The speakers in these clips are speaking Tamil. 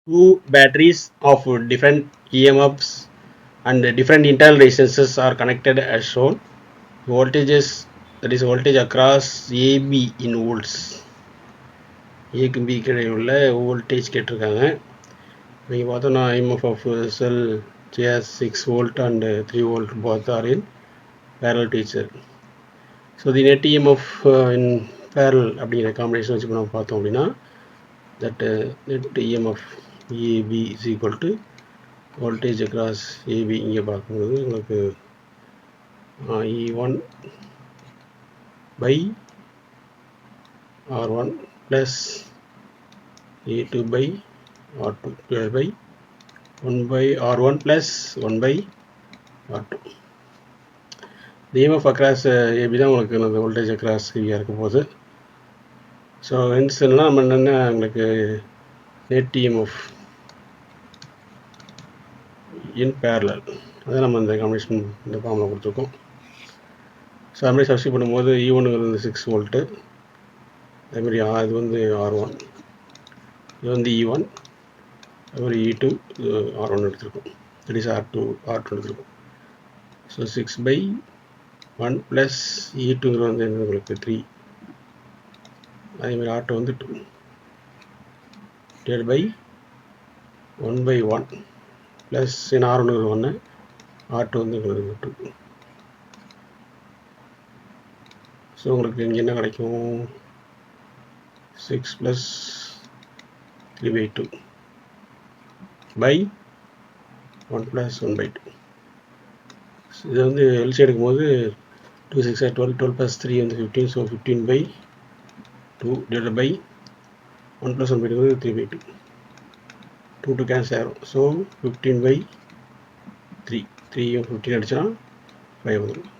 two batteries of different EMFs and different internal resistances are connected as shown. Voltages, that is voltage across AB in volts. ஏக்கு பி கிடையே உள்ள வோல்டேஜ் கேட்டிருக்காங்க. நீங்கள் பார்த்தோன்னா IMF of cell has 6 volt and 3 volt both are in parallel to each other. So the net EMF in parallel அப்படிங்கிற காம்பினேஷன் வச்சு நம்ம பார்த்தோம் அப்படின்னா that net EMF EAB is equal to voltage across AB. இங்கே பார்க்கும்போது உங்களுக்கு E1 by R1 plus E2 by R2 divided by 1 by R1 plus 1 by R2. The EMF across AB தான் உங்களுக்கு அந்த voltage across AB இருக்க போகுது. ஸோ ஹென்ஸ் என்னன்னா நம்ம என்னென்ன உங்களுக்கு net EMF in parallel அதை நம்ம இந்த காம்பினேஷன் இந்த ஃபார்மில் கொடுத்துருக்கோம். ஸோ அதுமாதிரி சப்ஸ்டிட் பண்ணும்போது E1ங்கிறது வந்து 6 வோல்ட்டு, அதேமாதிரி இது வந்து R1, இது வந்து E1, அதுமாதிரி E2, இது R1 எடுத்துருக்கோம், தட் இஸ் R2 எடுத்துருக்கோம். ஸோ 6 by 1 ப்ளஸ் E2ங்கிறது வந்து என்ன உங்களுக்கு 3, அதேமாதிரி R2 வந்து 2 divide by 1 by 1 plus R1 1, R2 வந்து உங்களுக்கு 2. ஸோ உங்களுக்கு இங்கே என்ன கிடைக்கும், 6 plus 3 by 2 by 1 plus 1 by 2. இது வந்து எல்சி எடுக்கும்போது 2 6 12, 12 ப்ளஸ் 3 வந்து 15, so 15 by 2 divided by 1 plus 1 by 2 வந்து 3 by 2, 2 கேன்சல் ஆகும். ஸோ 15 by 3, 3யும் 15 அடிச்சா 5 வந்துடும்.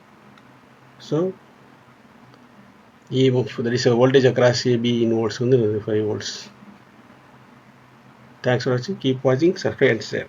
So EMF, that is voltage across AB in volts வந்து 5 volts. Thanks for watching. Keep watching, subscribe and share.